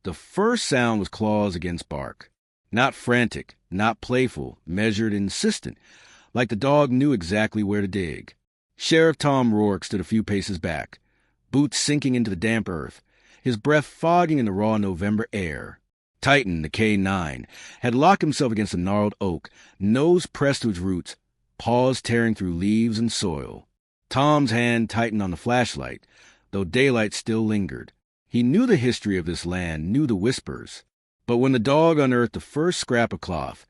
The first sound was claws against bark. Not frantic, not playful, measured, insistent, like the dog knew exactly where to dig. Sheriff Tom Rourke stood a few paces back, boots sinking into the damp earth, his breath fogging in the raw November air. Titan, the K9, had locked himself against a gnarled oak, nose pressed to its roots, paws tearing through leaves and soil. Tom's hand tightened on the flashlight, though daylight still lingered. He knew the history of this land, knew the whispers. But when the dog unearthed the first scrap of cloth,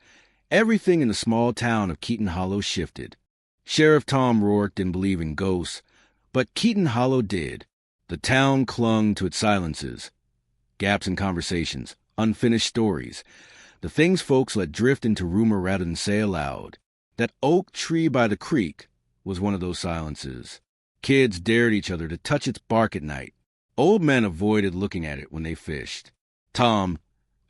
everything in the small town of Keaton Hollow shifted. Sheriff Tom Rourke didn't believe in ghosts, but Keaton Hollow did. The town clung to its silences, gaps in conversations, unfinished stories, the things folks let drift into rumor rather than say aloud. That oak tree by the creek was one of those silences. Kids dared each other to touch its bark at night. Old men avoided looking at it when they fished. Tom,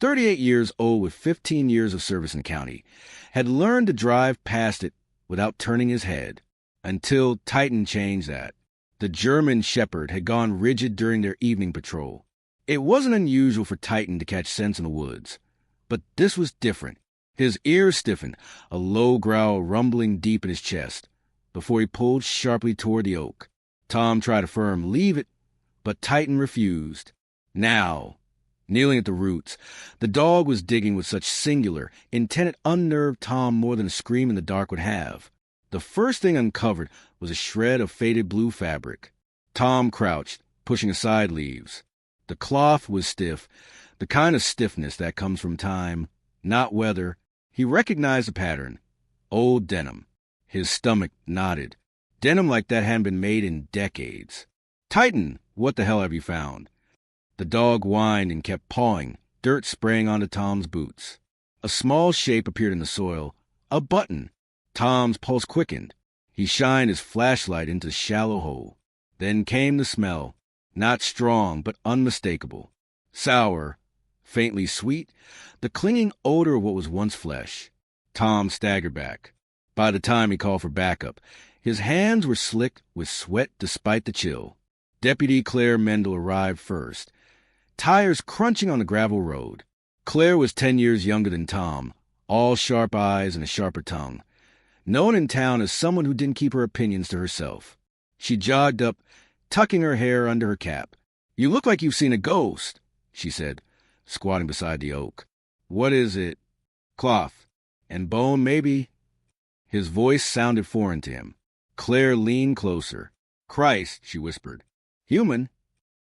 38 years old with 15 years of service in the county, had learned to drive past it without turning his head, until Titan changed that. The German shepherd had gone rigid during their evening patrol. It wasn't unusual for Titan to catch scents in the woods, but this was different. His ears stiffened, a low growl rumbling deep in his chest, before he pulled sharply toward the oak. Tom tried a firm "leave it," but Titan refused. Now, kneeling at the roots, the dog was digging with such singular intent it unnerved Tom more than a scream in the dark would have. The first thing uncovered was a shred of faded blue fabric. Tom crouched, pushing aside leaves. The cloth was stiff, the kind of stiffness that comes from time, not weather. He recognized the pattern. Old denim. His stomach knotted. Denim like that hadn't been made in decades. "Titan, what the hell have you found?" The dog whined and kept pawing, dirt spraying onto Tom's boots. A small shape appeared in the soil. A button. Tom's pulse quickened. He shined his flashlight into the shallow hole. Then came the smell. Not strong, but unmistakable. Sour, faintly sweet, the clinging odor of what was once flesh. Tom staggered back. By the time he called for backup, his hands were slick with sweat despite the chill. Deputy Claire Mendel arrived first, tires crunching on the gravel road. Claire was 10 years younger than Tom, all sharp eyes and a sharper tongue. Known in town as someone who didn't keep her opinions to herself. She jogged up, tucking her hair under her cap. "You look like you've seen a ghost," she said, squatting beside the oak. "What is it?" "Cloth. And bone, maybe?" His voice sounded foreign to him. Claire leaned closer. "Christ," she whispered. "Human?"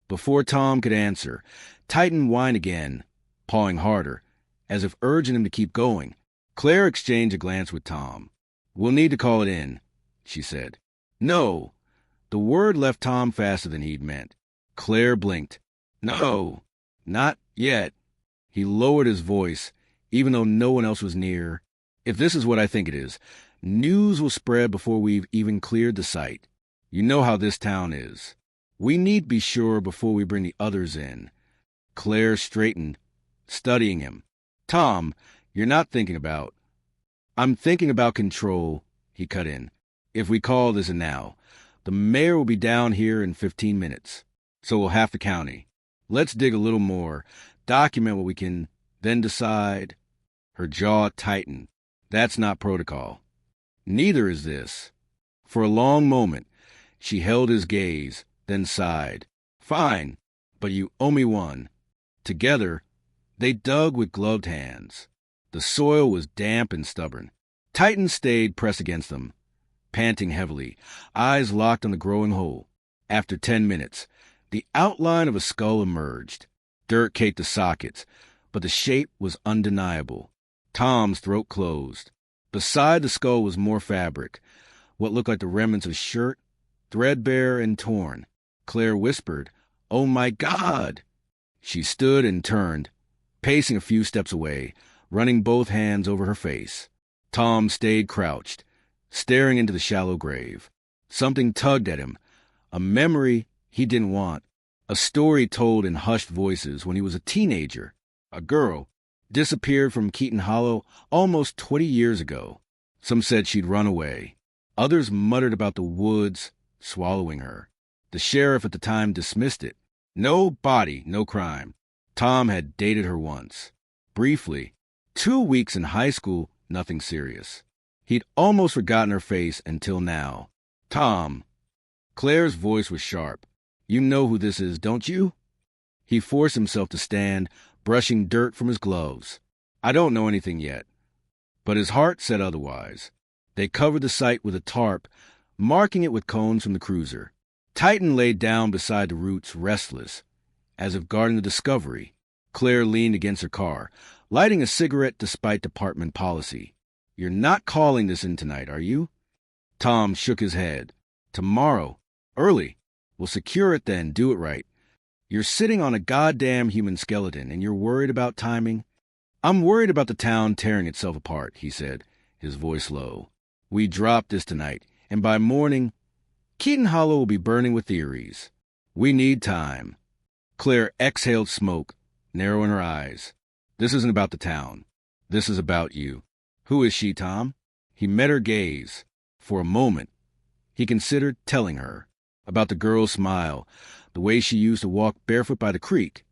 Before Tom could answer, Titan whined again, pawing harder, as if urging him to keep going. Claire exchanged a glance with Tom. "We'll need to call it in," she said. "No." The word left Tom faster than he'd meant. Claire blinked. "No, not yet." He lowered his voice, even though no one else was near. "If this is what I think it is, news will spread before we've even cleared the site. You know how this town is. We need to be sure before we bring the others in." Claire straightened, studying him. "Tom, you're not thinking about—" "I'm thinking about control," he cut in. "If we call this a now, the mayor will be down here in 15 minutes. So we'll half the county. Let's dig a little more, document what we can, then decide." Her jaw tightened. "That's not protocol." "Neither is this." For a long moment, she held his gaze, then sighed. "Fine, but you owe me one." Together, they dug with gloved hands. The soil was damp and stubborn. Titan stayed pressed against them, panting heavily, eyes locked on the growing hole. After 10 minutes, the outline of a skull emerged. Dirt caked the sockets, but the shape was undeniable. Tom's throat closed. Beside the skull was more fabric, what looked like the remnants of a shirt, threadbare and torn. Claire whispered, "Oh my God!" She stood and turned, pacing a few steps away, running both hands over her face. Tom stayed crouched, staring into the shallow grave. Something tugged at him, a memory he didn't want, a story told in hushed voices when he was a teenager. A girl disappeared from Keaton Hollow almost 20 years ago. Some said she'd run away. Others muttered about the woods swallowing her. The sheriff at the time dismissed it. No body, no crime. Tom had dated her once. Briefly. 2 weeks in high school, nothing serious. He'd almost forgotten her face until now. Tom. Claire's voice was sharp. You know who this is, don't you? He forced himself to stand, brushing dirt from his gloves. I don't know anything yet. But his heart said otherwise. They covered the site with a tarp, marking it with cones from the cruiser. Titan lay down beside the roots, restless, as if guarding the discovery. Claire leaned against her car, lighting a cigarette despite department policy. You're not calling this in tonight, are you? Tom shook his head. Tomorrow. Early. We'll secure it then, do it right. You're sitting on a goddamn human skeleton, and you're worried about timing? I'm worried about the town tearing itself apart, he said, his voice low. We drop this tonight, and by morning, Keaton Hollow will be burning with eerie's. We need time. Claire exhaled smoke, narrowing her eyes. This isn't about the town. This is about you. Who is she, Tom? He met her gaze. For a moment, he considered telling her about the girl's smile, the way she used to walk barefoot by the creek,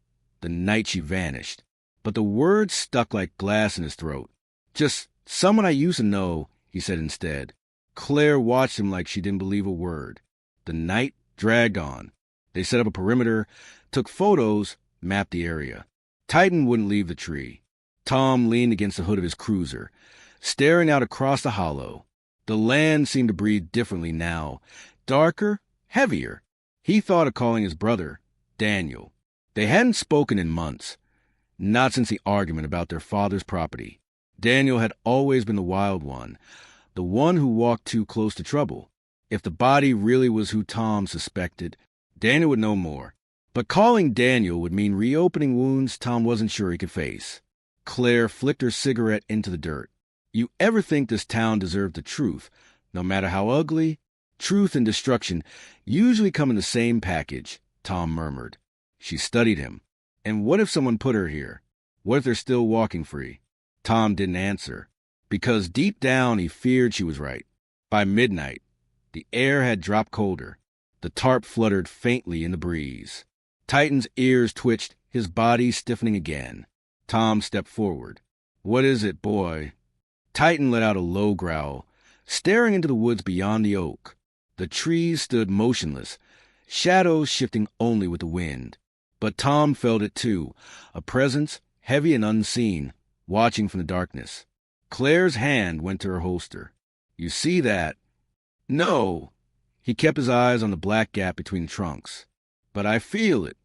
the night she vanished. But the words stuck like glass in his throat. Just someone I used to know, he said instead. Claire watched him like she didn't believe a word. The night dragged on. They set up a perimeter, took photos, mapped the area. Titan wouldn't leave the tree. Tom leaned against the hood of his cruiser, staring out across the hollow. The land seemed to breathe differently now, darker, heavier. He thought of calling his brother, Daniel. They hadn't spoken in months, not since the argument about their father's property. Daniel had always been the wild one, the one who walked too close to trouble. If the body really was who Tom suspected, Daniel would know more. But calling Daniel would mean reopening wounds Tom wasn't sure he could face. Claire flicked her cigarette into the dirt. You ever think this town deserved the truth, no matter how ugly? Truth and destruction usually come in the same package, Tom murmured. She studied him. And what if someone put her here? What if they're still walking free? Tom didn't answer, because deep down he feared she was right. By midnight, the air had dropped colder. The tarp fluttered faintly in the breeze. Titan's ears twitched, his body stiffening again. Tom stepped forward. What is it, boy? Titan let out a low growl, staring into the woods beyond the oak. The trees stood motionless, shadows shifting only with the wind. But Tom felt it too, a presence, heavy and unseen, watching from the darkness. Claire's hand went to her holster. You see that? No. He kept his eyes on the black gap between the trunks. But I feel it.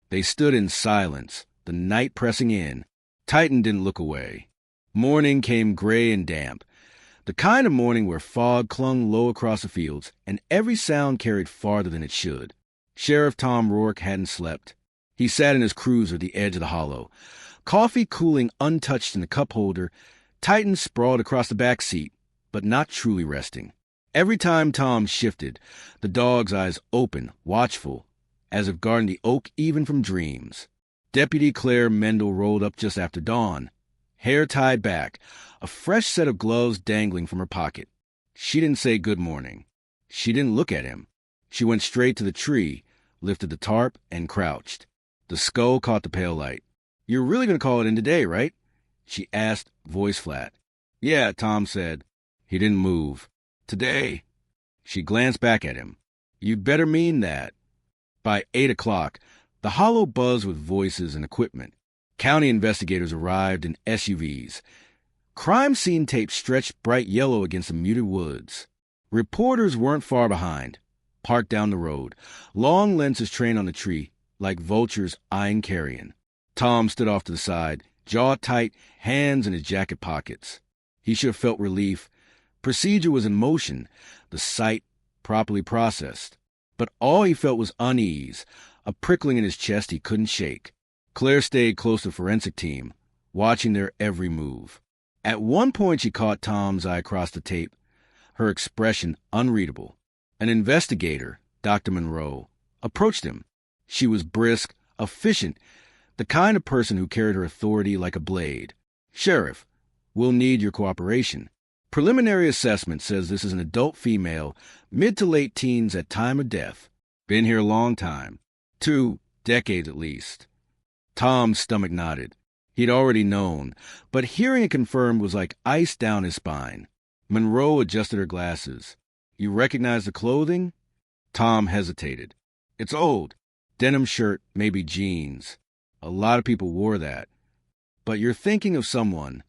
They stood in silence, the night pressing in. Titan didn't look away. Morning came gray and damp, the kind of morning where fog clung low across the fields, and every sound carried farther than it should. Sheriff Tom Rourke hadn't slept. He sat in his cruiser at the edge of the hollow, coffee cooling untouched in the cup holder. Titan sprawled across the back seat, but not truly resting. Every time Tom shifted, the dog's eyes open, watchful, as if guarding the oak even from dreams. Deputy Claire Mendel rolled up just after dawn, hair tied back, a fresh set of gloves dangling from her pocket. She didn't say good morning. She didn't look at him. She went straight to the tree, lifted the tarp, and crouched. The skull caught the pale light. You're really going to call it in today, right? She asked, voice flat. Yeah, Tom said. He didn't move. Today. She glanced back at him. You'd better mean that. By 8 o'clock, the hollow buzzed with voices and equipment. County investigators arrived in SUVs. Crime scene tape stretched bright yellow against the muted woods. Reporters weren't far behind, parked down the road, long lenses trained on the tree, like vultures eyeing carrion. Tom stood off to the side, jaw tight, hands in his jacket pockets. He should have felt relief. Procedure was in motion, the sight properly processed. But all he felt was unease, a prickling in his chest he couldn't shake. Claire stayed close to the forensic team, watching their every move. At one point she caught Tom's eye across the tape, her expression unreadable. An investigator, Dr. Monroe, approached him. She was brisk, efficient, the kind of person who carried her authority like a blade. Sheriff, we'll need your cooperation. Preliminary assessment says this is an adult female, mid to late teens at time of death. Been here a long time. 2 decades at least. Tom's stomach knotted. He'd already known, but hearing it confirmed was like ice down his spine. Monroe adjusted her glasses. You recognize the clothing? Tom hesitated. It's old. Denim shirt, maybe jeans. A lot of people wore that. But you're thinking of someone.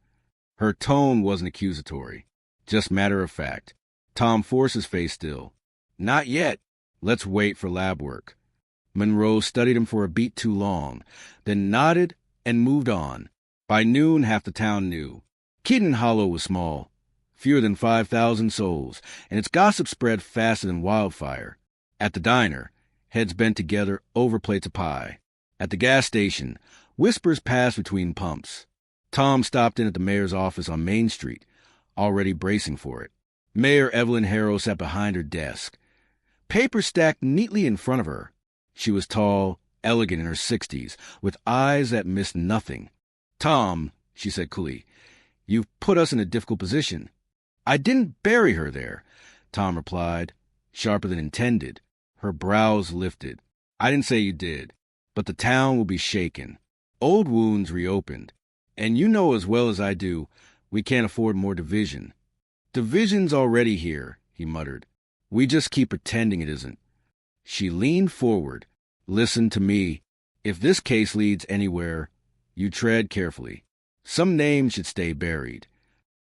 Her tone wasn't accusatory, just matter of fact. Tom forced his face still. Not yet. Let's wait for lab work. Monroe studied him for a beat too long, then nodded and moved on. By noon, half the town knew. Keaton Hollow was small, fewer than 5,000 souls, and its gossip spread faster than wildfire. At the diner, heads bent together over plates of pie. At the gas station, whispers passed between pumps. Tom stopped in at the mayor's office on Main Street, already bracing for it. Mayor Evelyn Harrow sat behind her desk, papers stacked neatly in front of her. She was tall, elegant in her 60s, with eyes that missed nothing. Tom, she said coolly, you've put us in a difficult position. I didn't bury her there, Tom replied, sharper than intended. Her brows lifted. I didn't say you did, but the town will be shaken. Old wounds reopened. And you know as well as I do, we can't afford more division. Division's already here, he muttered. We just keep pretending it isn't. She leaned forward. Listen to me. If this case leads anywhere, you tread carefully. Some names should stay buried.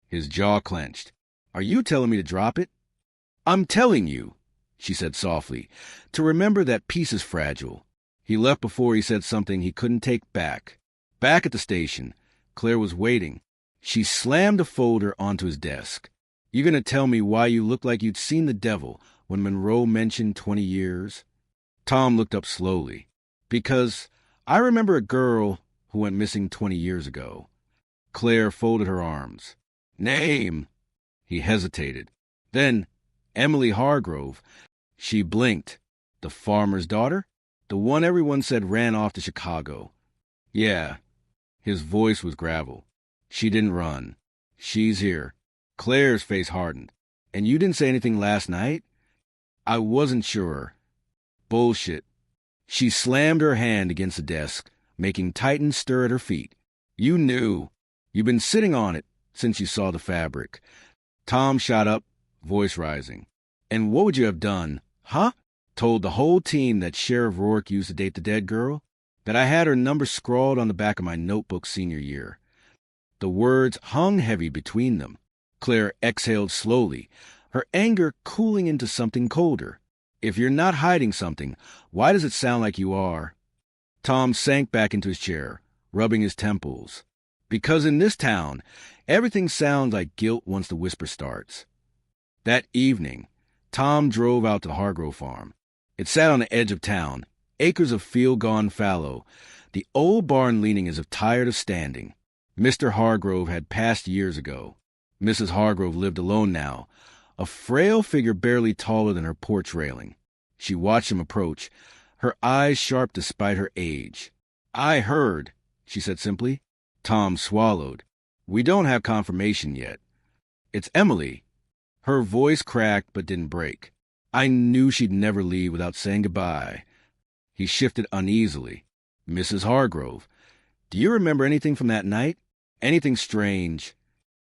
His jaw clenched. Are you telling me to drop it? I'm telling you, she said softly, to remember that peace is fragile. He left before he said something he couldn't take back. Back at the station, Claire was waiting. She slammed a folder onto his desk. You gonna tell me why you looked like you'd seen the devil when Monroe mentioned 20 years? Tom looked up slowly. Because I remember a girl who went missing 20 years ago. Claire folded her arms. Name! He hesitated. Then, Emily Hargrove. She blinked. The farmer's daughter? The one everyone said ran off to Chicago. Yeah. His voice was gravel. She didn't run. She's here. Claire's face hardened. And you didn't say anything last night? I wasn't sure. Bullshit. She slammed her hand against the desk, making Titan stir at her feet. You knew. You've been sitting on it since you saw the fabric. Tom shot up, voice rising. And what would you have done? Huh? Told the whole team that Sheriff Rourke used to date the dead girl? That I had her number scrawled on the back of my notebook senior year. The words hung heavy between them. Claire exhaled slowly, her anger cooling into something colder. If you're not hiding something, why does it sound like you are? Tom sank back into his chair, rubbing his temples. Because in this town, everything sounds like guilt once the whisper starts. That evening, Tom drove out to the Hargrove farm. It sat on the edge of town, acres of field gone fallow, the old barn leaning as if tired of standing. Mr. Hargrove had passed years ago. Mrs. Hargrove lived alone now, a frail figure barely taller than her porch railing. She watched him approach, her eyes sharp despite her age. I heard, she said simply. Tom swallowed. We don't have confirmation yet. It's Emily. Her voice cracked but didn't break. I knew she'd never leave without saying goodbye. He shifted uneasily. Mrs. Hargrove, do you remember anything from that night? Anything strange?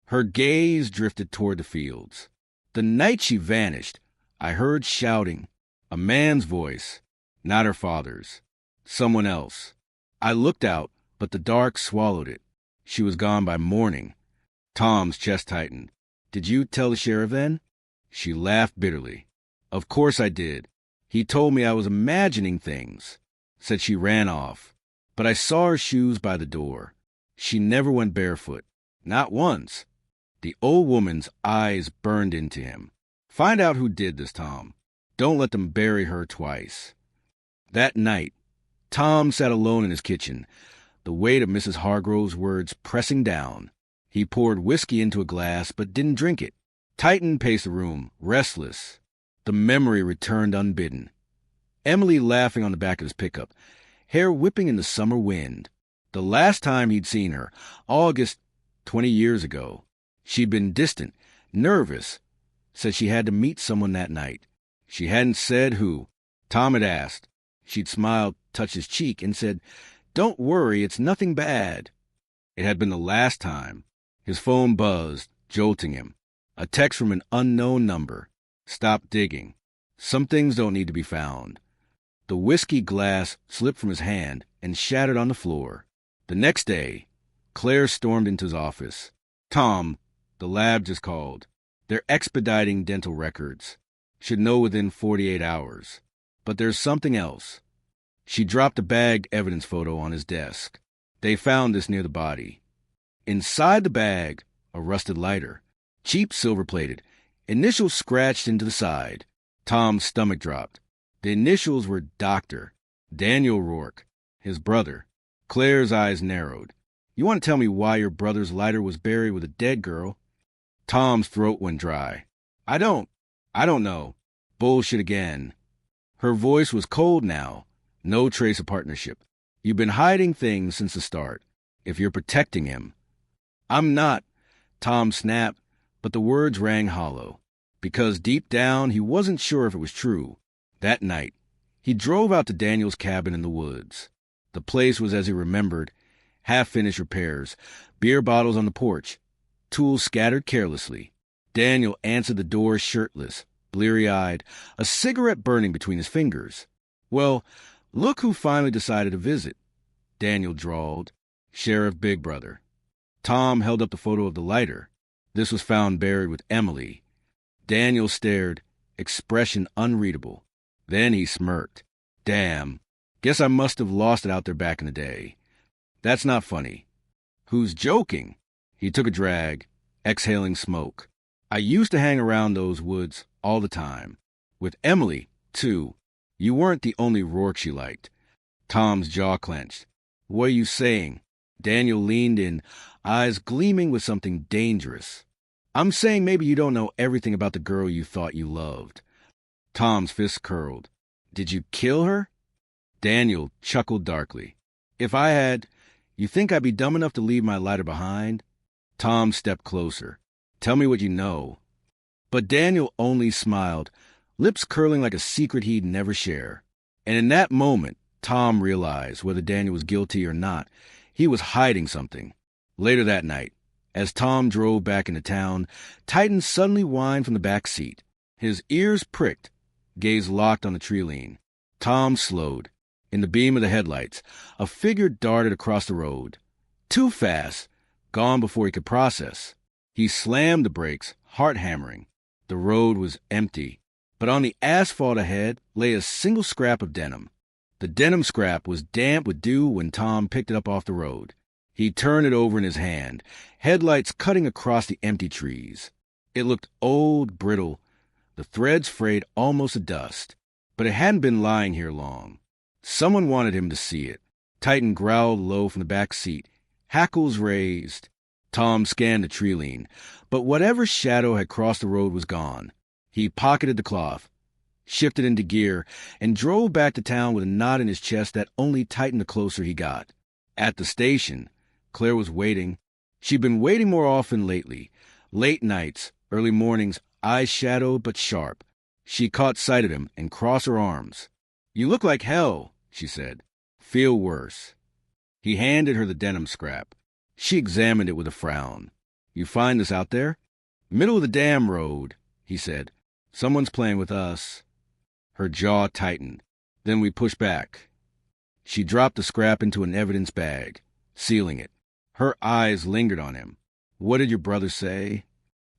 Her gaze drifted toward the fields. The night she vanished, I heard shouting. A man's voice, not her father's. Someone else. I looked out, but the dark swallowed it. She was gone by morning. Tom's chest tightened. Did you tell the sheriff then? She laughed bitterly. Of course I did. He told me I was imagining things. Said she ran off. But I saw her shoes by the door. She never went barefoot. Not once. The old woman's eyes burned into him. Find out who did this, Tom. Don't let them bury her twice. That night, Tom sat alone in his kitchen, the weight of Mrs. Hargrove's words pressing down. He poured whiskey into a glass but didn't drink it. Titan paced the room, restless. The memory returned unbidden. Emily laughing on the back of his pickup, hair whipping in the summer wind. The last time he'd seen her, August 20 years ago. She'd been distant, nervous, said she had to meet someone that night. She hadn't said who. Tom had asked. She'd smiled, touched his cheek, and said, Don't worry, it's nothing bad. It had been the last time. His phone buzzed, jolting him. A text from an unknown number. Stop digging. Some things don't need to be found. The whiskey glass slipped from his hand and shattered on the floor. The next day, Claire stormed into his office. Tom, the lab just called. They're expediting dental records. Should know within 48 hours. But there's something else. She dropped a bagged evidence photo on his desk. They found this near the body. Inside the bag, a rusted lighter. Cheap silver-plated. Initials scratched into the side. Tom's stomach dropped. The initials were Dr. Daniel Rourke, his brother. Claire's eyes narrowed. You want to tell me why your brother's lighter was buried with a dead girl? Tom's throat went dry. I don't know. Bullshit again. Her voice was cold now. No trace of partnership. You've been hiding things since the start. If you're protecting him. I'm not. Tom snapped, but the words rang hollow. Because deep down, he wasn't sure if it was true. That night, he drove out to Daniel's cabin in the woods. The place was as he remembered, half-finished repairs, beer bottles on the porch, tools scattered carelessly. Daniel answered the door shirtless, bleary-eyed, a cigarette burning between his fingers. Well, look who finally decided to visit, Daniel drawled. Sheriff Big Brother. Tom held up the photo of the lighter. This was found buried with Emily. Daniel stared, expression unreadable. Then he smirked. Damn. Guess I must have lost it out there back in the day. That's not funny. Who's joking? He took a drag, exhaling smoke. I used to hang around those woods all the time. With Emily, too. You weren't the only Rourke she liked. Tom's jaw clenched. What are you saying? Daniel leaned in, eyes gleaming with something dangerous. I'm saying maybe you don't know everything about the girl you thought you loved. Tom's fist curled. Did you kill her? Daniel chuckled darkly. If I had, you think I'd be dumb enough to leave my lighter behind? Tom stepped closer. Tell me what you know. But Daniel only smiled, lips curling like a secret he'd never share. And in that moment, Tom realized whether Daniel was guilty or not, he was hiding something. Later that night, as Tom drove back into town, Titan suddenly whined from the back seat. His ears pricked, gaze locked on the tree lean. Tom slowed. In the beam of the headlights, a figure darted across the road. Too fast, gone before he could process. He slammed the brakes, heart hammering. The road was empty, but on the asphalt ahead lay a single scrap of denim. The denim scrap was damp with dew when Tom picked it up off the road. He turned it over in his hand, headlights cutting across the empty trees. It looked old, brittle, the threads frayed almost to dust, but it hadn't been lying here long. Someone wanted him to see it. Titan growled low from the back seat, hackles raised. Tom scanned the tree lean, but whatever shadow had crossed the road was gone. He pocketed the cloth, shifted into gear, and drove back to town with a knot in his chest that only tightened the closer he got. At the station, Claire was waiting. She'd been waiting more often lately. Late nights, early mornings, eyes shadowed but sharp. She caught sight of him and crossed her arms. You look like hell, she said. Feel worse. He handed her the denim scrap. She examined it with a frown. You find this out there? Middle of the damn road, he said. Someone's playing with us. Her jaw tightened. Then we pushed back. She dropped the scrap into an evidence bag, sealing it. Her eyes lingered on him. What did your brother say?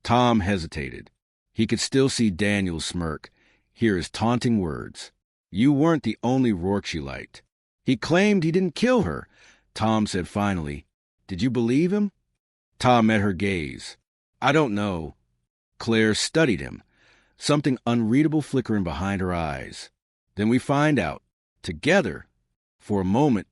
Tom hesitated. He could still see Daniel's smirk, hear his taunting words. You weren't the only Rourke she liked. He claimed he didn't kill her, Tom said finally. Did you believe him? Tom met her gaze. I don't know. Claire studied him, something unreadable flickering behind her eyes. Then we find out, together. For a moment,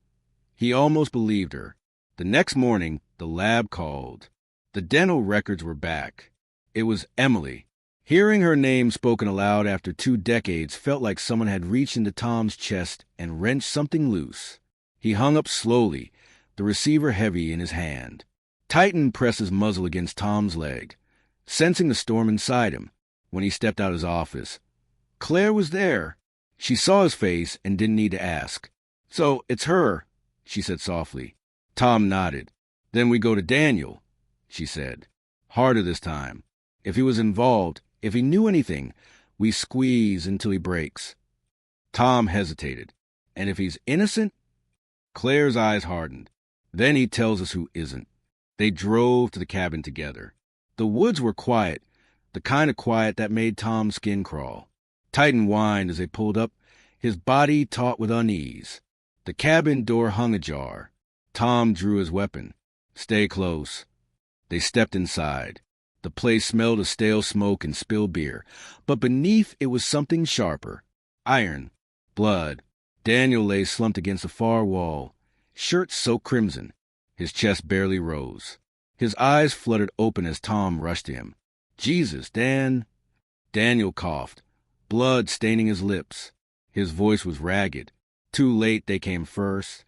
he almost believed her. The next morning, the lab called. The dental records were back. It was Emily. Hearing her name spoken aloud after 2 decades felt like someone had reached into Tom's chest and wrenched something loose. He hung up slowly, the receiver heavy in his hand. Titan pressed his muzzle against Tom's leg, sensing the storm inside him when he stepped out of his office. Claire was there. She saw his face and didn't need to ask. So it's her, she said softly. Tom nodded. Then we go to Daniel, she said. Harder this time. If he was involved, if he knew anything, we squeeze until he breaks. Tom hesitated. And if he's innocent? Claire's eyes hardened. Then he tells us who isn't. They drove to the cabin together. The woods were quiet, the kind of quiet that made Tom's skin crawl. Titan whined as they pulled up, his body taut with unease. The cabin door hung ajar. Tom drew his weapon. Stay close. They stepped inside. The place smelled of stale smoke and spilled beer, but beneath it was something sharper. Iron. Blood. Daniel lay slumped against the far wall, shirt soaked crimson. His chest barely rose. His eyes fluttered open as Tom rushed to him. Jesus, Dan. Daniel coughed, blood staining his lips. His voice was ragged. Too late they came first.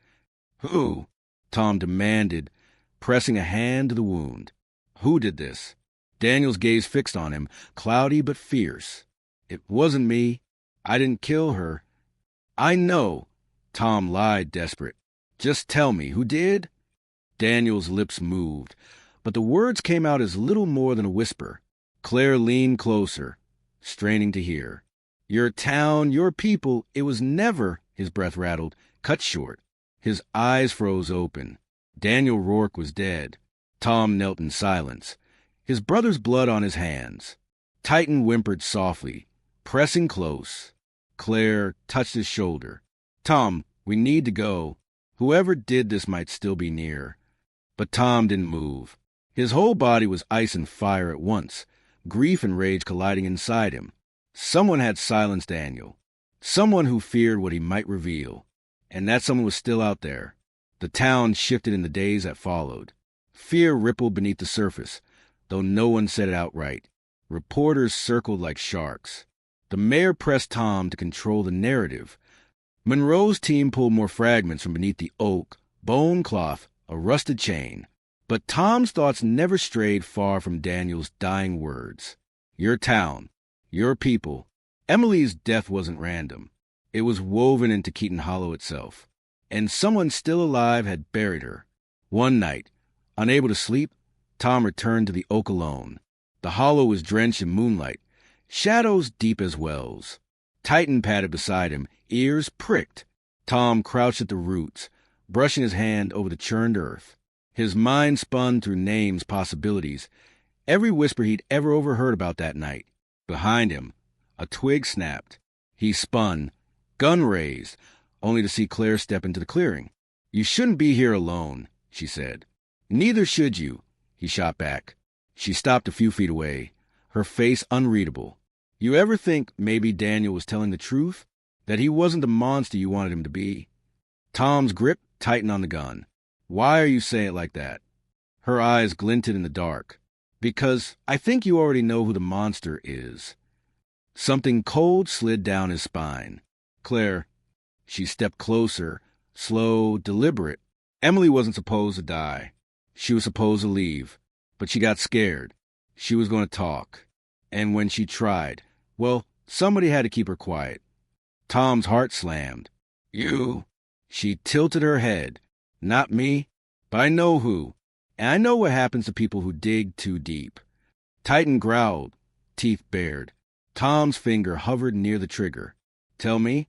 Who? Tom demanded, pressing a hand to the wound. Who did this? Daniel's gaze fixed on him, cloudy but fierce. It wasn't me. I didn't kill her. I know. Tom lied, desperate. Just tell me, who did? Daniel's lips moved, but the words came out as little more than a whisper. Claire leaned closer, straining to hear. Your town, your people, it was never, his breath rattled, cut short. His eyes froze open. Daniel Rourke was dead. Tom knelt in silence, his brother's blood on his hands. Titan whimpered softly, pressing close. Claire touched his shoulder. Tom, we need to go. Whoever did this might still be near. But Tom didn't move. His whole body was ice and fire at once, grief and rage colliding inside him. Someone had silenced Daniel. Someone who feared what he might reveal. And that someone was still out there. The town shifted in the days that followed. Fear rippled beneath the surface, though no one said it outright. Reporters circled like sharks. The mayor pressed Tom to control the narrative. Monroe's team pulled more fragments from beneath the oak, bone cloth, a rusted chain. But Tom's thoughts never strayed far from Daniel's dying words. Your town, your people. Emily's death wasn't random. It was woven into Keaton Hollow itself. And someone still alive had buried her. One night, unable to sleep, Tom returned to the oak alone. The hollow was drenched in moonlight, shadows deep as wells. Titan padded beside him, ears pricked. Tom crouched at the roots, brushing his hand over the churned earth. His mind spun through names, possibilities, every whisper he'd ever overheard about that night. Behind him, a twig snapped. He spun, gun raised, only to see Claire step into the clearing. You shouldn't be here alone, she said. Neither should you, he shot back. She stopped a few feet away, her face unreadable. You ever think maybe Daniel was telling the truth? That he wasn't the monster you wanted him to be? Tom's grip tightened on the gun. Why are you saying it like that? Her eyes glinted in the dark. Because I think you already know who the monster is. Something cold slid down his spine. Claire. She stepped closer, slow, deliberate. Emily wasn't supposed to die. She was supposed to leave. But she got scared. She was going to talk. And when she tried, well, somebody had to keep her quiet. Tom's heart slammed. You. She tilted her head. Not me, but I know who. And I know what happens to people who dig too deep. Titan growled, teeth bared. Tom's finger hovered near the trigger. Tell me?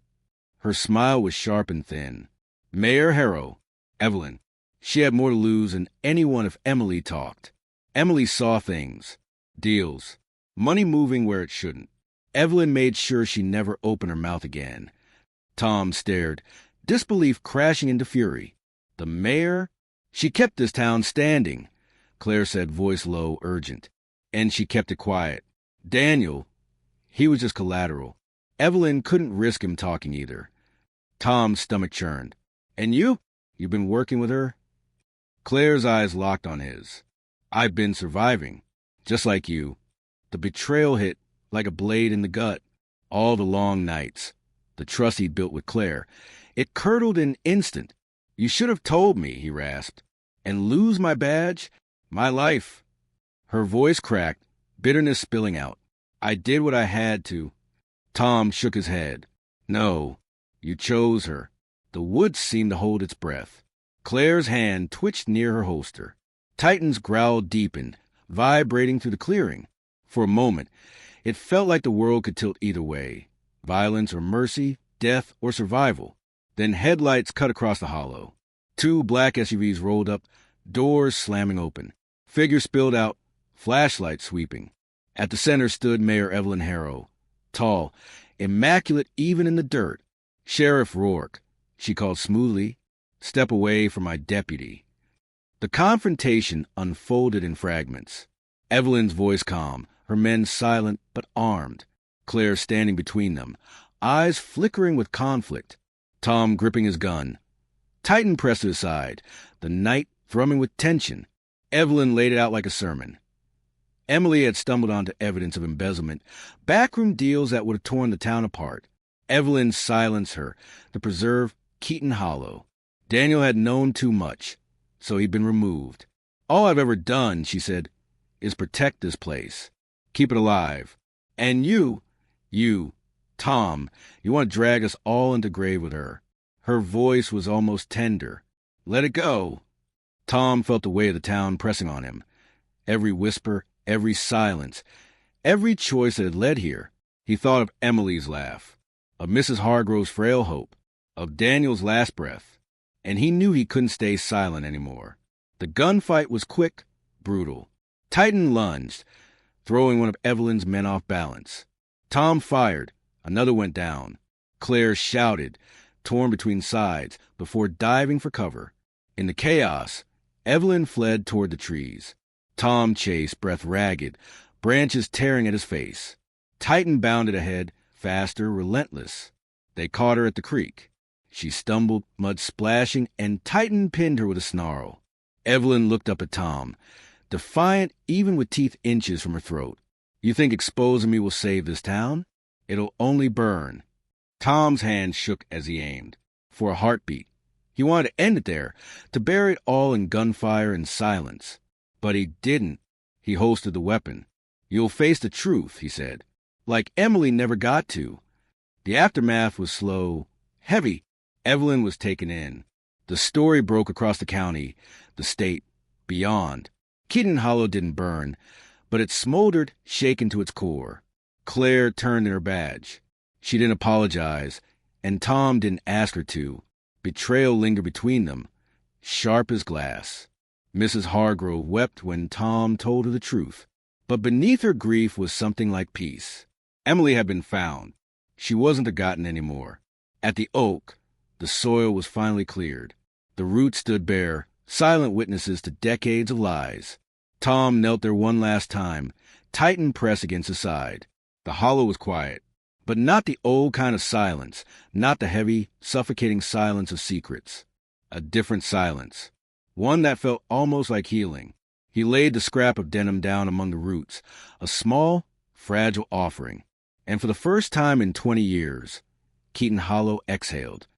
Her smile was sharp and thin. Mayor Harrow. Evelyn. She had more to lose than anyone if Emily talked. Emily saw things. Deals. Money moving where it shouldn't. Evelyn made sure she never opened her mouth again. Tom stared, disbelief crashing into fury. The mayor? She kept this town standing, Claire said, voice low, urgent. And she kept it quiet. Daniel, he was just collateral. Evelyn couldn't risk him talking either. Tom's stomach churned. And you? You've been working with her? Claire's eyes locked on his. I've been surviving, just like you. The betrayal hit like a blade in the gut. All the long nights. The trust he'd built with Claire. It curdled in an instant. You should have told me, he rasped. And lose my badge? My life. Her voice cracked, bitterness spilling out. I did what I had to. Tom shook his head. No, you chose her. The woods seemed to hold its breath. Claire's hand twitched near her holster. Titan's growl deepened, vibrating through the clearing. For a moment, it felt like the world could tilt either way. Violence or mercy, death or survival. Then headlights cut across the hollow. 2 black SUVs rolled up, doors slamming open. Figures spilled out, flashlights sweeping. At the center stood Mayor Evelyn Harrow, tall, immaculate even in the dirt. "Sheriff Rourke," she called smoothly. "Step away from my deputy." The confrontation unfolded in fragments. Evelyn's voice calm, her men silent but armed. Claire standing between them, eyes flickering with conflict. Tom gripping his gun. Titan pressed it aside, the night thrumming with tension. Evelyn laid it out like a sermon. Emily had stumbled onto evidence of embezzlement, backroom deals that would have torn the town apart. Evelyn silenced her to preserve Keaton Hollow. Daniel had known too much, so he'd been removed. "All I've ever done," she said, "is protect this place. Keep it alive. And you, Tom, you want to drag us all into grave with her." Her voice was almost tender. "Let it go." Tom felt the weight of the town pressing on him. Every whisper, every silence, every choice that had led here. He thought of Emily's laugh, of Mrs. Hargrove's frail hope, of Daniel's last breath, and he knew he couldn't stay silent anymore. The gunfight was quick, brutal. Titan lunged, throwing one of Evelyn's men off balance. Tom fired. Another went down. Claire shouted, torn between sides, before diving for cover. In the chaos, Evelyn fled toward the trees. Tom chased, breath ragged, branches tearing at his face. Titan bounded ahead, faster, relentless. They caught her at the creek. She stumbled, mud splashing, and Titan pinned her with a snarl. Evelyn looked up at Tom, defiant even with teeth inches from her throat. "You think exposing me will save this town? It'll only burn." Tom's hand shook as he aimed. For a heartbeat. He wanted to end it there, to bury it all in gunfire and silence. But he didn't. He holstered the weapon. "You'll face the truth," he said. Like Emily never got to. The aftermath was slow, heavy. Evelyn was taken in. The story broke across the county, the state, beyond. Keaton Hollow didn't burn, but it smoldered, shaken to its core. Claire turned in her badge. She didn't apologize, and Tom didn't ask her to. Betrayal lingered between them, sharp as glass. Mrs. Hargrove wept when Tom told her the truth. But beneath her grief was something like peace. Emily had been found. She wasn't forgotten anymore. At the oak, the soil was finally cleared. The roots stood bare, silent witnesses to decades of lies. Tom knelt there one last time, Titan pressed against his side. The hollow was quiet, but not the old kind of silence, not the heavy, suffocating silence of secrets. A different silence. One that felt almost like healing. He laid the scrap of denim down among the roots, a small, fragile offering. And for the first time in 20 years, Keaton Hollow exhaled.